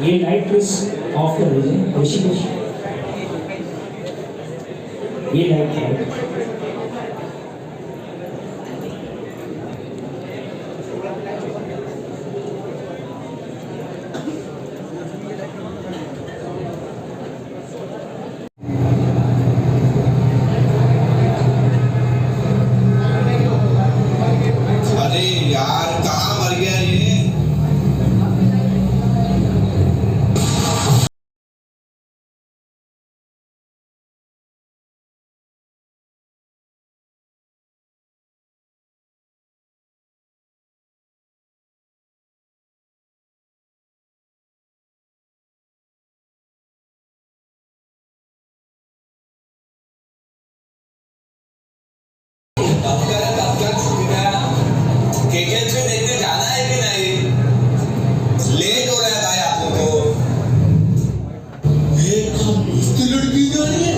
ये light please of कर दीजिए ऋषिकेश। ये लाइट अरे यार कहाँ मर गया ये। क्रिकेट से देखने जाना है कि नहीं? लेट हो रहा है भाई आप लोगों को। ये तो लड़की जा रही है।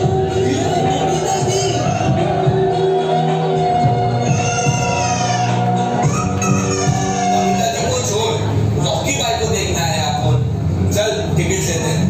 कविता जी को छोड़, रॉकी भाई को देखना है आपको। चल टिकट लेते हैं।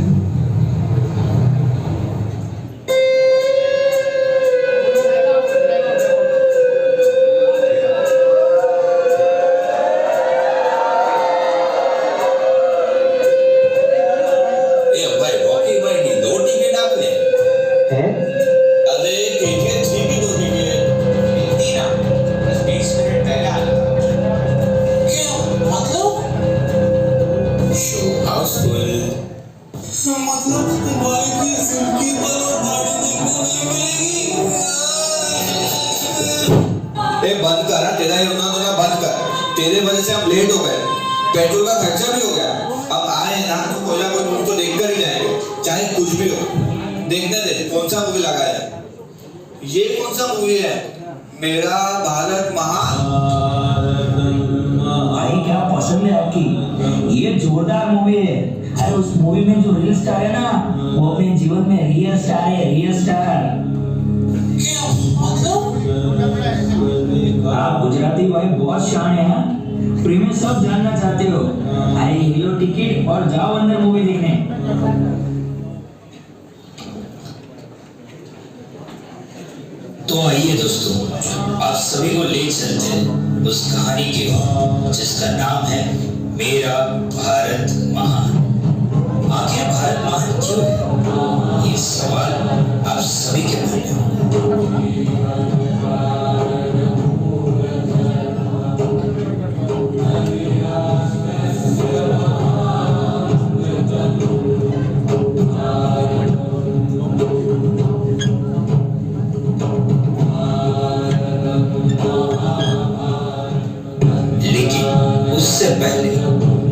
बंद कर, तेरा ये रोना धोना बंद कर। तेरे वजह से हम लेट हो गए, पेट्रोल का खर्चा भी हो गया। अब आए ना तो कोई ना कोई मूवी तो देख कर ही जाएंगे, चाहे कुछ भी हो। देखने दे कौन सा मूवी लगा है। ये कौन सा मूवी है? मेरा भारत महान। भाई क्या पसंद है आपकी? ये जोरदार मूवी है। अरे उस मूवी में जो रियल स्टार है ना, वो अपने जीवन में रियल स्टार है, रियल स्टार। आप गुजराती भाई बहुत शान है। फ्री में सब जानना चाहते हो? अरे ये लो टिकट और जाओ अंदर मूवी देखने। तो आइए दोस्तों, आप सभी को ले चलते हैं उस कहानी की ओर जिसका नाम है मेरा भारत महान। आखिर भारत महान क्यों है? ये सवाल आप सभी के मन में होगा। उससे पहले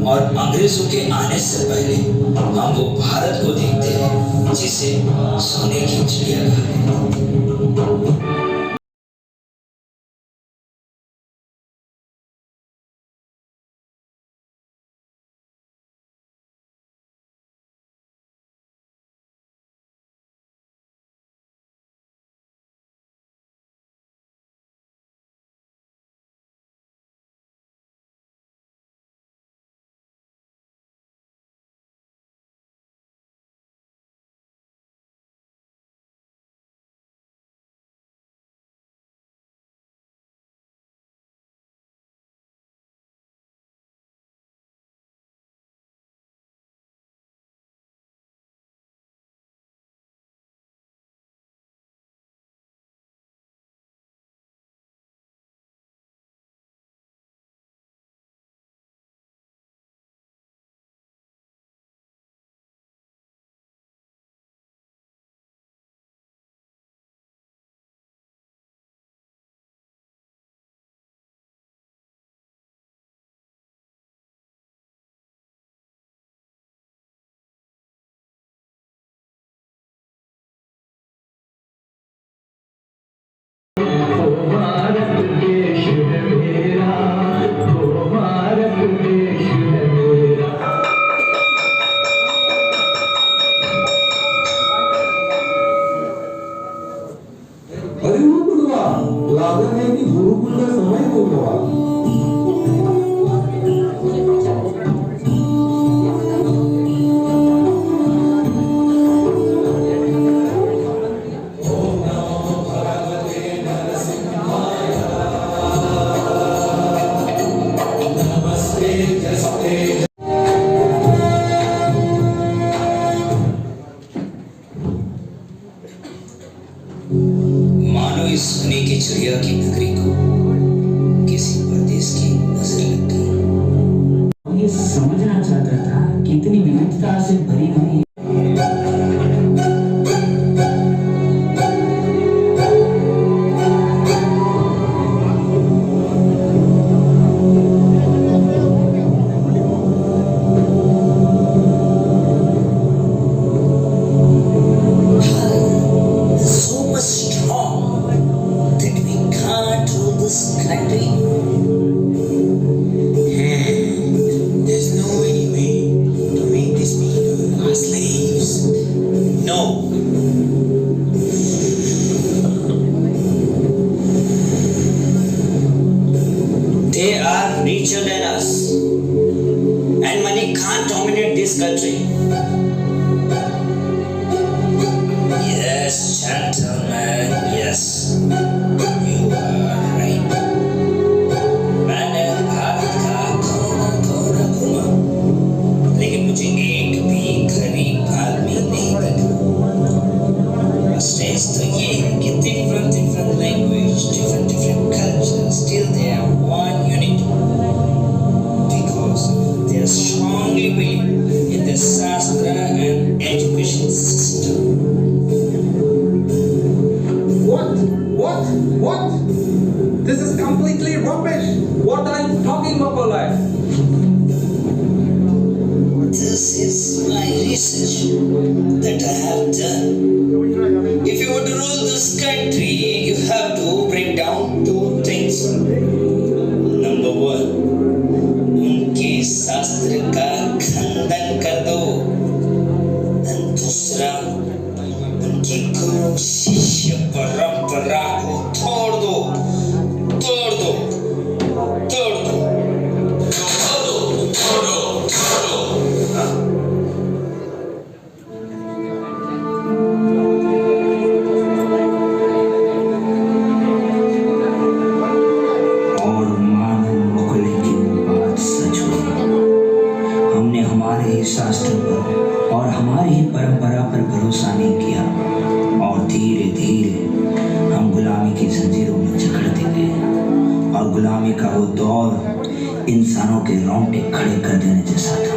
और अंग्रेजों के आने से पहले हम वो भारत को देखते हैं जिसे सोने की चिड़िया कहते हैं। लागत है कि गुरुकुल का समय हो गया। मानो इस सोने की चिड़िया की नगरी को किसी परदेश की नजर लग गई। ये समझना चाहता था कि इतनी विविधता से भरी हुई So much strong that we can't rule this country. There's no any way to make these people our slaves. No. They are richer than us, and money can't dominate this country. Yes, gentlemen, yes. You are right. मैंने भारत का कोना कोना घूमा, लेकिन मुझे एक भी गरीब आदमी नहीं दिखा। स्टेज तो ये है कि different language, different cultures, still they are one unit. Because they are strongly believe in the Shastra and education system. What? This is completely rubbish. What are you talking about, Polai? This is my research that I have done. If you want to rule this country, you have to break down two things. Number one, उनके शास्त्र का खंडन कर दो। और दूसरा, उनकी गुरु शिष्य परंपरा को तोड़ दो। और मानो मुकुले की बात सच हो। हमने हमारे ही शास्त्र पर और हमारी ही परंपरा पर भरोसा नहीं किया और धीरे धीरे हम गुलामी की जंजीरों में जकड़ते गए और गुलामी का वो दौर इंसानों के रोंगटे खड़े कर देने जैसा था।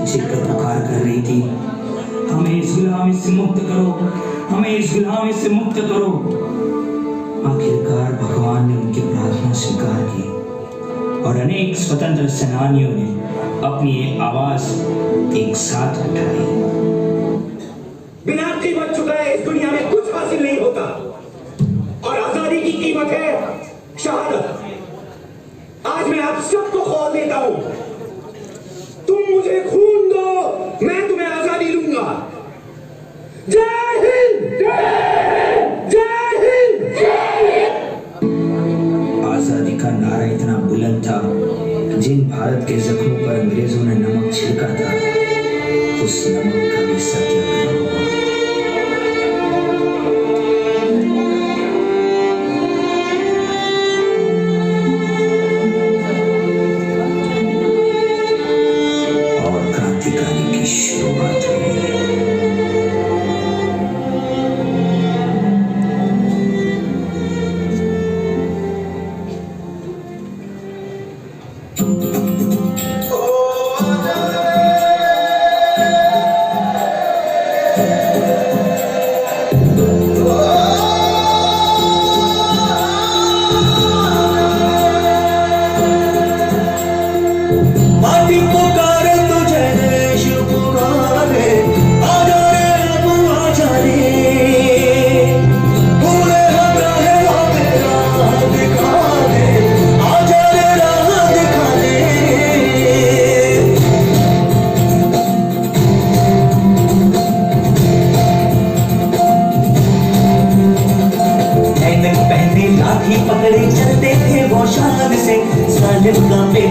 चिक कर पुकार कर रही थी, हमें इस गुलामी से मुक्त करो, हमें इस गुलामी से मुक्त करो। आखिरकार भगवान ने उनकी प्रार्थना स्वीकार की और अनेक स्वतंत्र सेनानियों ने अपनी आवाज एक साथ उठाई। बिना कीमत चुकाए इस दुनिया में कुछ हासिल नहीं होता और आजादी की कीमत है शहादत। आज मैं आप सबको खौफ देता हूं, तुम मुझे खून दो, मैं तुम्हें आजादी दूंगा। जय हिंद, जय हिंद, जय हिंद, जय हिंद। आजादी का नारा इतना बुलंद था, जिन भारत के जख्मों पर अंग्रेजों ने नमक छिड़का था, उस नमक का भी सत्याग्रह हुआ। और क्रांतिकारी की शुरुआत हुई।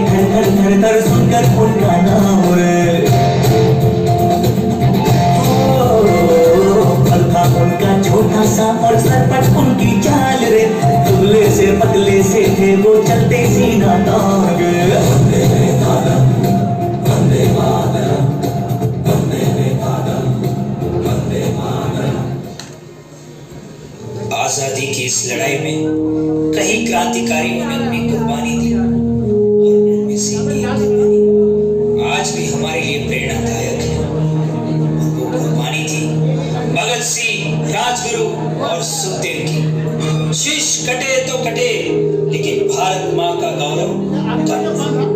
थर थर थर थर सुनकर उनका नाम रे। पल था उनका छोटा सा और सरपट उनकी चाल रे। दुबले से पतले से थे वो चलते सीना तान गे। आजादी की इस लड़ाई में कई क्रांतिकारियों ने अपनी कुर्बानी दी और उनमें से एक कुर्बानी आज भी हमारे लिए प्रेरणादायक है। और वो कुर्बानी थी भगत सिंह, राजगुरु और सुखदेव की। शीश कटे तो कटे लेकिन भारत मां का गौरव कम नहीं।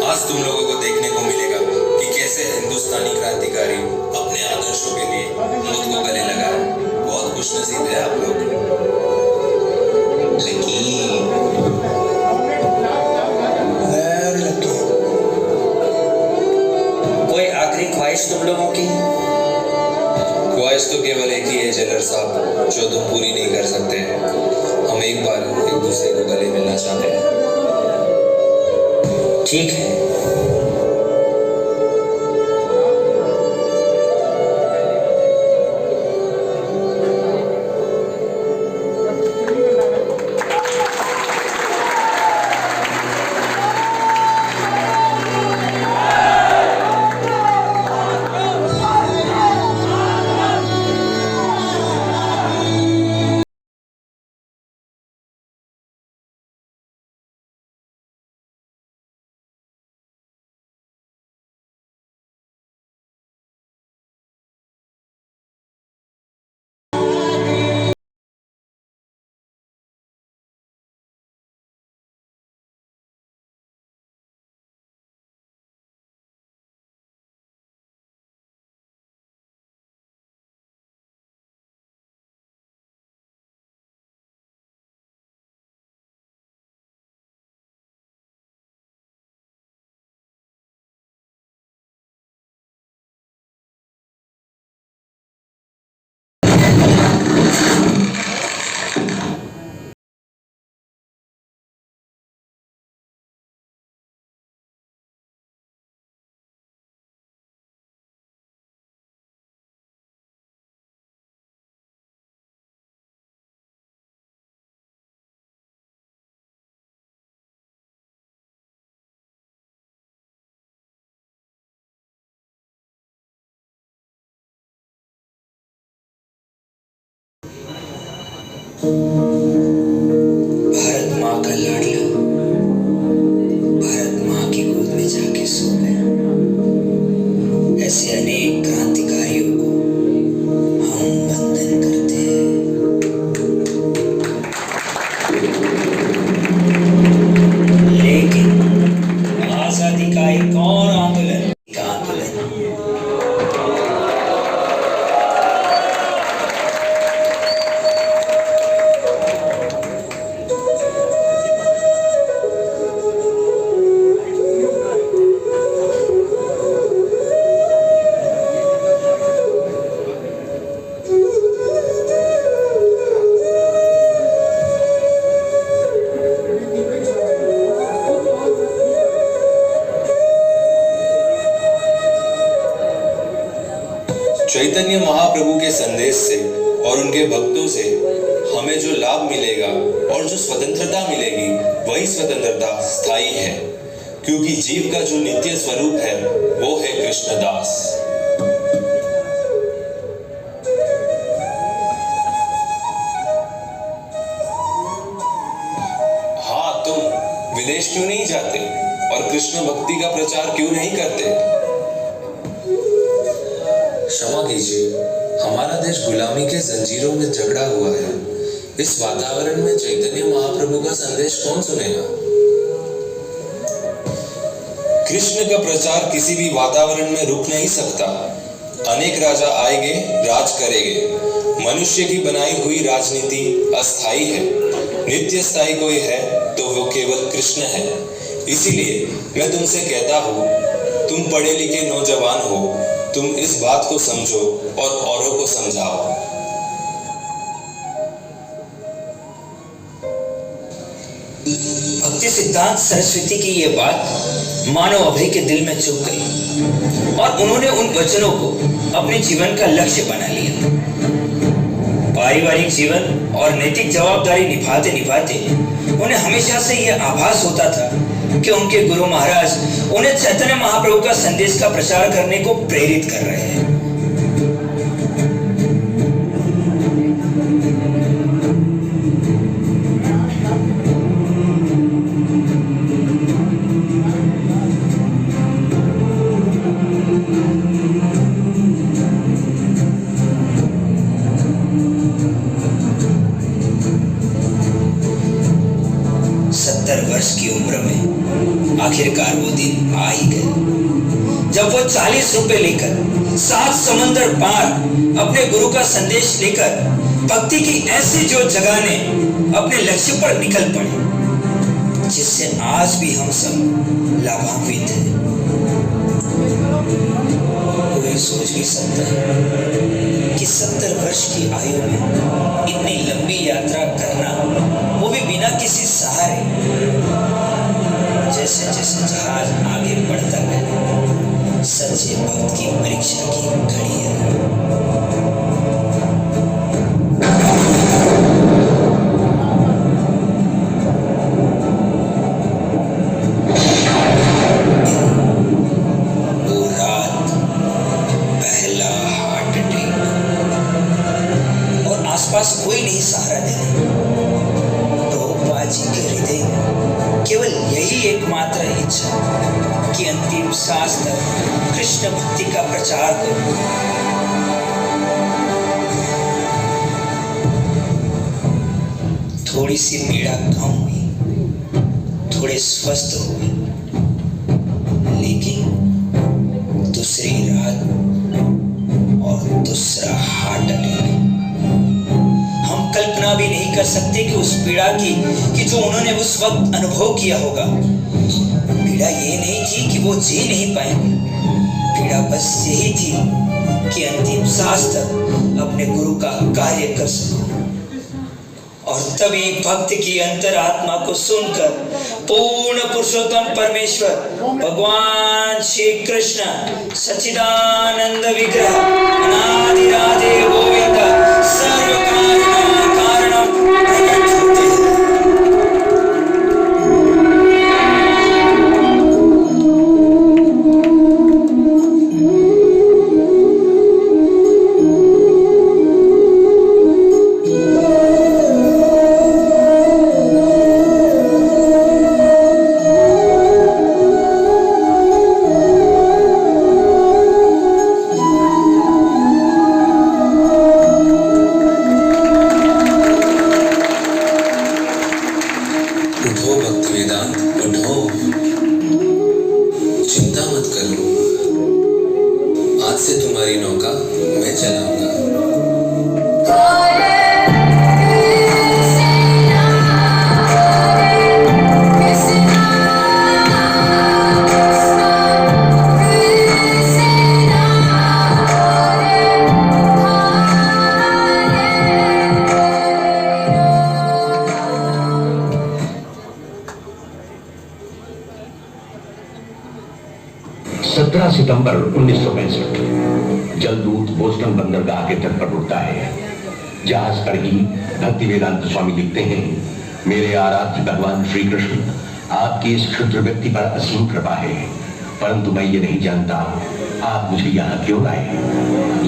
आज तुम लोगों को देखने को मिलेगा कि कैसे हिंदुस्तानी क्रांतिकारी अपने आदर्शों के लिए मौत को गले लगाए। बहुत खुशनसीब है आप लोग। कोई आखिरी ख्वाहिश तुम लोगों की? ख्वाहिश तो केवल एक ही है जेलर साहब, जो तुम पूरी नहीं कर सकते। हम एक बार एक दूसरे को गले मिलना चाहते हैं। ठीक है। चैतन्य महाप्रभु के संदेश से और उनके भक्तों से हमें जो लाभ मिलेगा और जो स्वतंत्रता मिलेगी वही स्वतंत्रता स्थायी है, क्योंकि जीव का जो नित्य स्वरूप है वो है कृष्णदास। हाँ, तुम विदेश क्यों नहीं जाते और कृष्ण भक्ति का प्रचार क्यों नहीं करते? क्षमा कीजिए, हमारा देश गुलामी के जंजीरों में जकड़ा हुआ है। इस वातावरण में चैतन्य महाप्रभु का संदेश कौन सुनेगा? कृष्ण का प्रचार किसी भी वातावरण में रुक नहीं सकता। अनेक राजा आएंगे, राज करेंगे। मनुष्य की बनाई हुई राजनीति अस्थायी है। नित्य स्थायी कोई है तो वो केवल कृष्ण है। इसीलिए मैं तुमसे कहता हूँ, तुम पढ़े लिखे नौजवान हो, तुम इस बात को समझो और औरों को समझाओ। भक्ति सिद्धांत सरस्वती की ये बात मानव अभय के दिल में चुभ गई और उन्होंने उन वचनों को अपने जीवन का लक्ष्य बना लिया। पारिवारिक जीवन और नैतिक जवाबदारी निभाते निभाते उन्हें हमेशा से यह आभास होता था कि उनके गुरु महाराज उन्हें चैतन्य महाप्रभु का संदेश का प्रचार करने को प्रेरित कर रहे हैं। आखिरकार वो दिन आ ही गए जब वो 40 रुपए लेकर 7 समंदर पार अपने गुरु का संदेश लेकर भक्ति की ऐसी जो जगाने अपने लक्ष्य पर निकल पड़े, जिससे आज भी हम सब लाभान्वित हैं। कोई सोच भी सकता है कि 70 वर्ष की आयु में इतनी लंबी यात्रा करना, वो भी बिना किसी सहारे। जैसे जैसे जहाज आगे बढ़ता गया, सच्चे भक्त की परीक्षा की घड़ी है। वो रात पहला हार्ट अटैक और आसपास कोई नहीं सहारा देने। प्रभुपाद जी के हृदय केवल यही एकमात्र इच्छा कि अंतिम सांस तक कृष्ण भक्ति का प्रचार करूं। थोड़ी सी पीड़ा कम हुई, थोड़े स्वस्थ हुए, लेकिन दूसरी रात और दूसरा हार्ट अटैक। हम कल्पना भी नहीं कर सकते कि उस पीड़ा की जो उन्होंने उस वक्त अनुभव किया होगा। पीड़ा ये नहीं थी कि वो जी नहीं पाएंगे, पीड़ा बस यही थी कि अंतिम सांस तक अपने गुरु का कार्य कर सको। और तभी भक्त की अंतरात्मा को सुनकर पूर्ण पुरुषोत्तम परमेश्वर भगवान श्री कृष्ण सच्चिदानंद विग्रह अनादि राधे गोविंद सर्व कारणम प्रकट होते हैं। आज से तुम्हारी नौका मैं चलाऊंगा। सितंबर 1965 जलदूत बोस्टन बंदरगाह के तट पर रुकता है। जहाज पर ही भक्ति वेदांत स्वामी लिखते हैं, मेरे आराध्य भगवान श्री कृष्ण, आपकी इस क्षुद्र व्यक्ति पर असीम कृपा है, परंतु मैं ये नहीं जानता आप मुझे यहाँ क्यों लाए।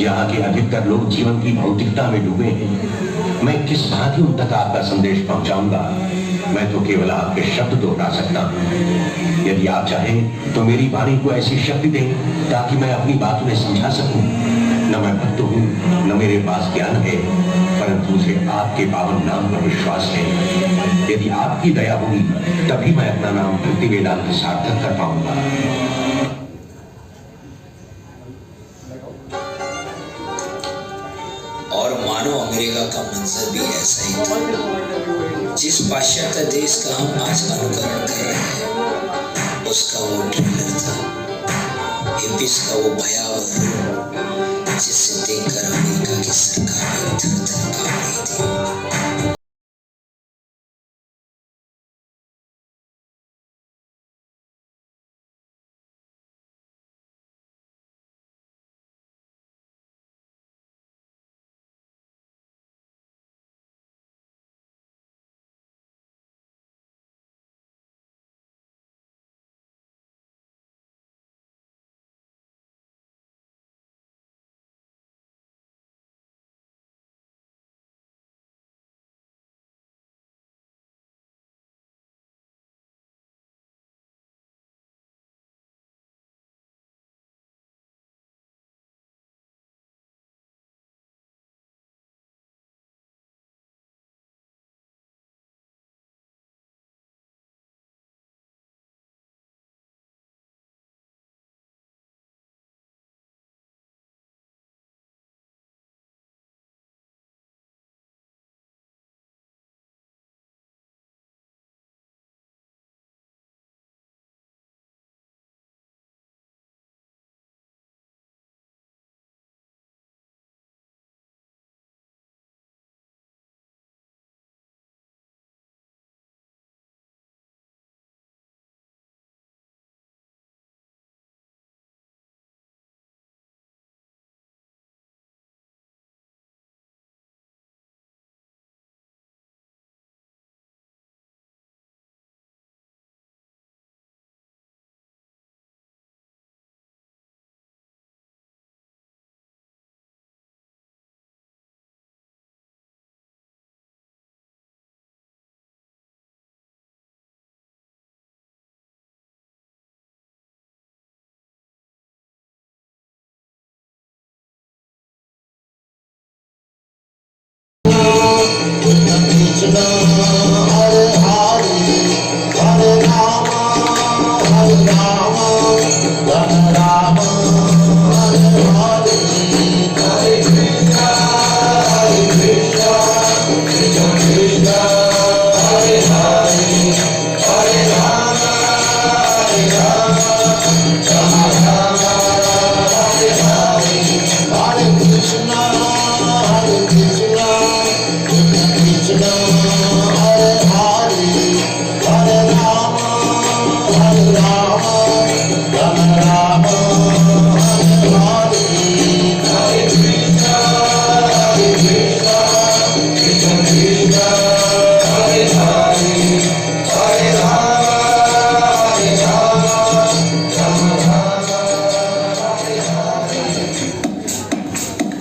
यहाँ के अधिकतर लोग जीवन की भौतिकता में डूबे हैं। मैं किस भांति उन तक आपका संदेश पहुंचाऊंगा। मैं तो केवल आपके शब्द दोहरा सकता हूँ। यदि आप चाहें तो मेरी वाणी को ऐसी शक्ति दें ताकि मैं अपनी बात उन्हें समझा सकूं। न मैं भक्त हूँ, न मेरे पास ज्ञान है, परंतु मुझे आपके पावन नाम पर विश्वास है। यदि आपकी दया होगी तभी मैं अपना नाम भक्ति वेदांत सार्थक कर पाऊंगा। और मानो अमेरिका का मंजर भी ऐसा ही था। जिस पाश्चात्य देश का हम आज अनुकरण कर रहे हैं, उसका वो ट्रेलर था। हिप्पीज का वो भयावह रूप, जिसे देखकर अमेरिका की सरकार भी थर-थर कांप रही थी।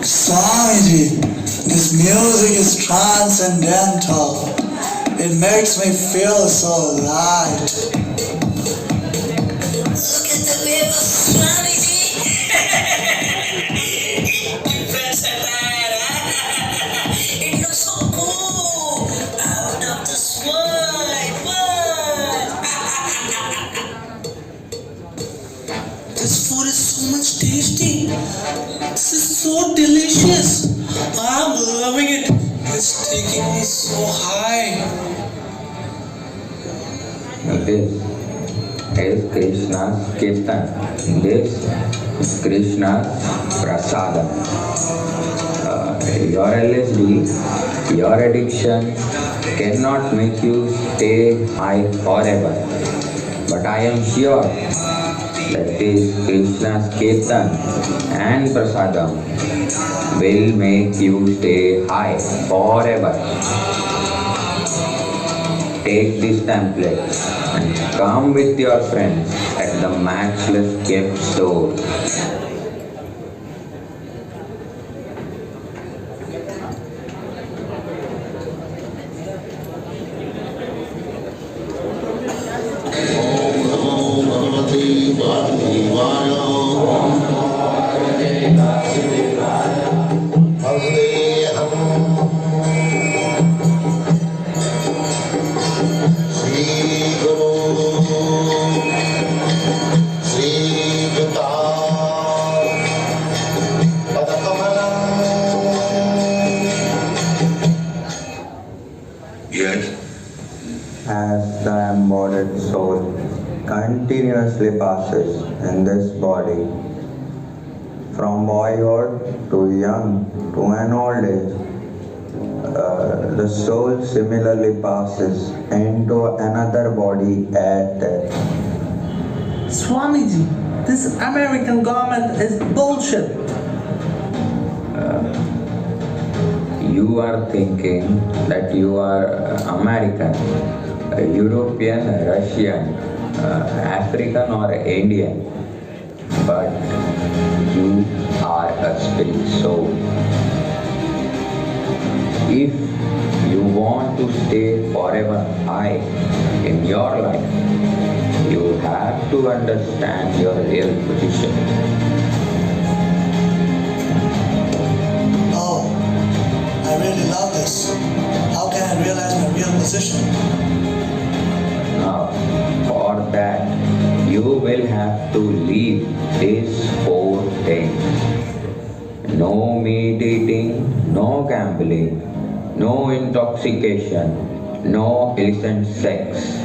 Swamiji, this music is transcendental. It makes me feel so light. Look at the river, Swamiji. It looks so cool. Out of this world. This food is so much tasty. this is Krishna's Kirtan. This is Krishna's Prasadam. Your LSD, your addiction cannot make you stay high forever. But I am sure that this Krishna's Kirtan and Prasadam will make you stay high forever. Take this template and come with your friends at the Matchless Gift Store. As the embodied soul continuously passes in this body, from boyhood to young to an old age, the soul similarly passes into another body at death. Swamiji, this American government is bullshit. You are thinking that you are American, European, Russian, African or Indian, but you are a spirit soul. If you want to stay forever high in your life, you have to understand your real position. Oh, I really love this. How can I realize my real position? Now, for that, you will have to leave these 4 things. No meat eating, no gambling, no intoxication, no illicit sex.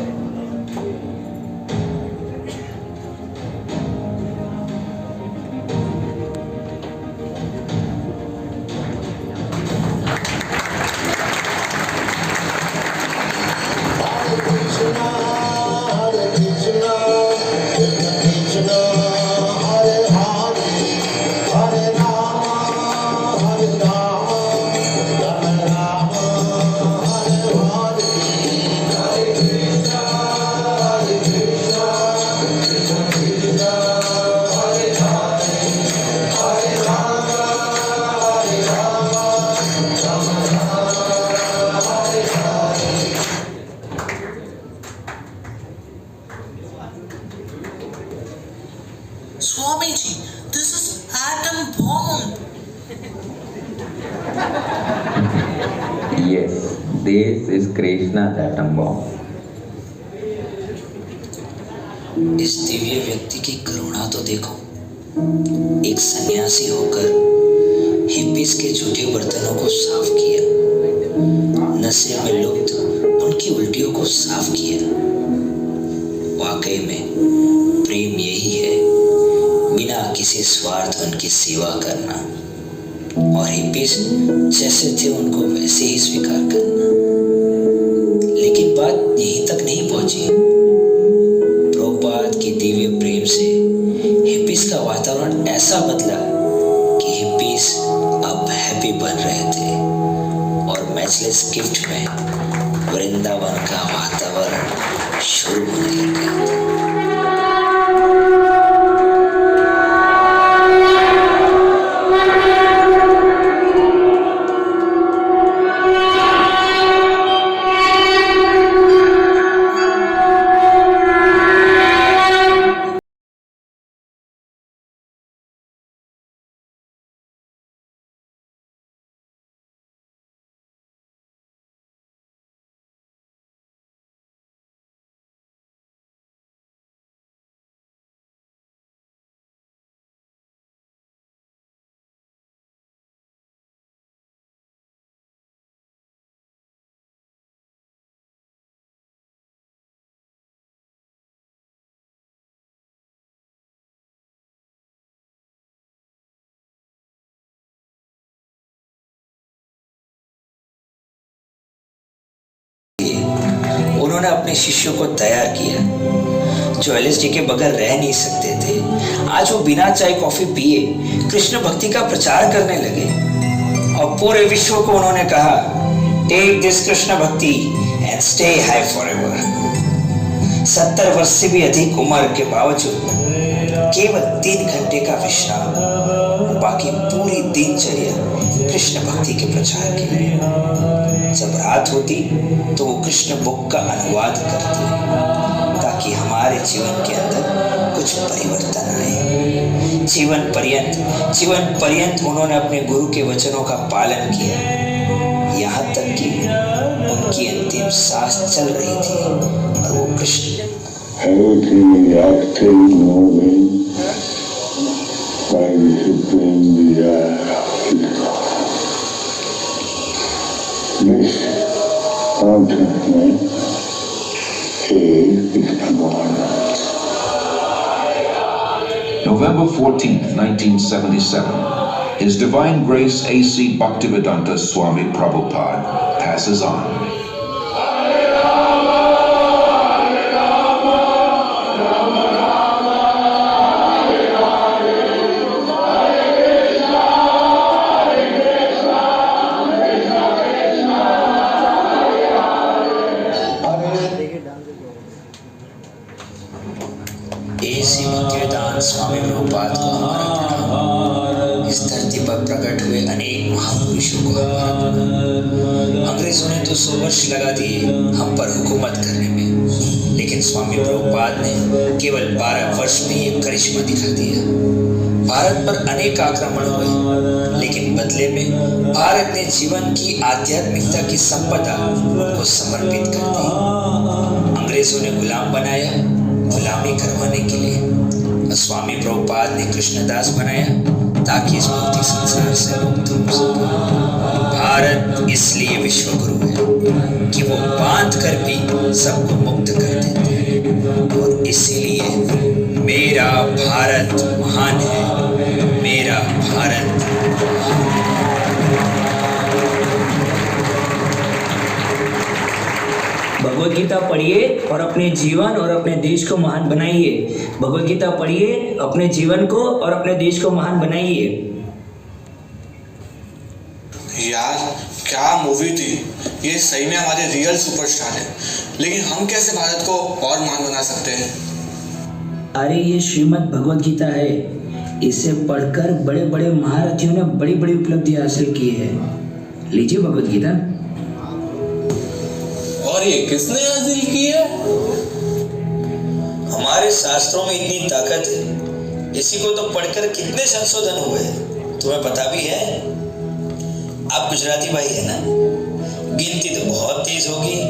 Swamiji, this is atom bomb. Yes, this is Krishna's atom bomb. इस दिव्य व्यक्ति की करुणा तो देखो। एक सन्यासी होकर hippies के झूठे बर्तनों को साफ किया, नशे में लुप्त उनकी उल्टियों को साफ किया। वाकई में प्रेम यही है, बिना किसी स्वार्थ उनकी सेवा करना, और हिप्पीज जैसे थे उनको वैसे ही स्वीकार करना। लेकिन बात यहीं तक नहीं पहुंची। प्रभुपाद के दिव्य प्रेम से हिप्पीज का वातावरण ऐसा बदला कि हिप्पीज अब हैप्पी बन रहे थे, और मैचलेस गिफ्ट में वृंदावन का वातावरण शुरू होने लगा। उन्होंने अपने शिष्यों को तैयार किया जो एलएसडी के बगैर रह नहीं सकते थे। आज वो बिना चाय कॉफी पिए कृष्ण भक्ति का प्रचार करने लगे और पूरे विश्व को उन्होंने कहा, टेक दिस कृष्ण भक्ति एंड स्टे हाई फॉरएवर। 70 वर्ष से भी अधिक उम्र के बावजूद केवल 3 घंटे का विश्राम, बाकी पूरी दिनचर्या कृष्ण भक्ति के प्रचार के लिए। जब रात होती तो वो कृष्ण बुक का अनुवाद करती ताकि हमारे जीवन के अंदर कुछ परिवर्तन आए। जीवन पर्यंत उन्होंने अपने गुरु के वचनों का पालन किया, यहाँ तक कि उनकी अंतिम सांस चल रही थी और वो Krishna November 14th, 1977, His Divine Grace A.C. Bhaktivedanta Swami Prabhupada passes on. A.C. Bhaktivedanta स्वामी प्रभुपाद को हमारा प्रणाम। इस धरती पर प्रकट हुए अनेक महापुरुषों को हमारा प्रणाम। अंग्रेजों ने तो 100 वर्ष लगा दिए हम पर हुकूमत करने में, लेकिन स्वामी प्रभुपाद ने केवल 12 वर्ष में ये करिश्मा दिखा दिया। भारत पर अनेक आक्रमण हुए, लेकिन बदले में भारत ने जीवन की आध्यात्मिकता की संपदा को समर्पित कर दी। अंग्रेजों ने गुलाम बनाया गुलामी करवाने के लिए, और स्वामी प्रभुपाद ने कृष्णदास बनाया ताकि इस भौतिक संसार से मुक्त हो सके। भारत इसलिए विश्व गुरु है कि वो बांध कर भी सबको मुक्त कर देते हैं, और इसीलिए मेरा भारत महान है, मेरा भारत भगवत गीता पढ़िए और अपने जीवन और अपने देश को महान बनाइए। भगवत गीता पढ़िए, अपने जीवन को और अपने देश को महान बनाइए। यार क्या मूवी थी ये, सही में हमारे रियल सुपरस्टार है, लेकिन हम कैसे भारत को और महान बना सकते हैं? अरे ये श्रीमद् भगवत गीता है, इसे पढ़कर बड़े बड़े महारथियों ने बड़ी बड़ी उपलब्धियां हासिल की है। लीजिए भगवत गीता। और ये किसने हासिल की है? हमारे शास्त्रों में इतनी ताकत है, इसी को तो पढ़कर कितने संशोधन हुए, तुम्हें पता भी है? आप गुजराती भाई है ना, गिनती तो बहुत तेज होगी।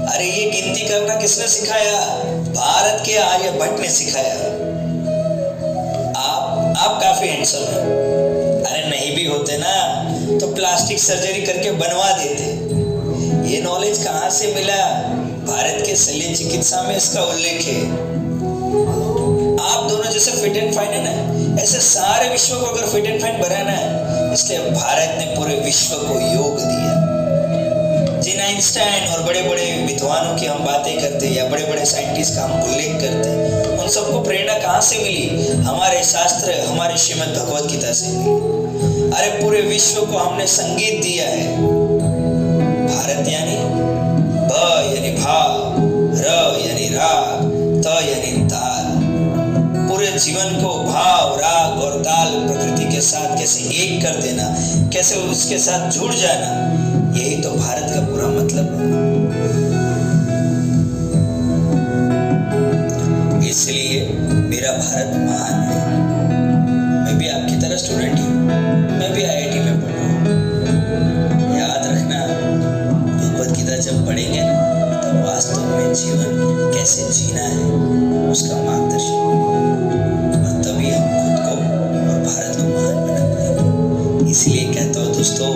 अरे ये गिनती करना किसने सिखाया? भारत के आर्यभट्ट ने सिखाया। आप काफी हैंडसम हैं। अरे नहीं भी होते ना तो प्लास्टिक सर्जरी करके बनवा देते। ये नॉलेज कहाँ से मिला? भारत के शल्य चिकित्सा में इसका उल्लेख है। आप दोनों जैसे फिट एंड फाइन है ना, ऐसे सारे विश्व को अगर फिट एंड फाइन बनाना है, इसलिए भारत ने पूरे विश्व को योग दिया। जिन आइंस्टाइन और बड़े बड़े विद्वानों की हम बातें करते या बड़े बड़े साइंटिस्ट का हम उल्लेख करते, उन सबको प्रेरणा कहाँ से मिली? हमारे शास्त्र, हमारे श्रीमद् भगवत गीता से। अरे पूरे विश्व को हमने संगीत दिया है। भारत यानी ब यानी भाव, र यानी राग, त यानी ताल। पूरे जीवन को भाव, राग और ताल प्रकृति के साथ कैसे एक कर देना, कैसे उसके साथ जुड़ जाना, यही तो भारत का पूरा मतलब है। इसलिए मेरा भारत महान है। मैं भी आपकी तरह स्टूडेंट ही हूँ, मैं भी IIT में पढ़ रहा हूँ। याद रखना, भगवत गीता जब पढ़ेंगे ना, तब वास्तव में जीवन कैसे जीना है उसका मार्गदर्शन, और तभी हम खुद को और भारत को महान बना पाएंगे। इसलिए कहता हूँ दोस्तों,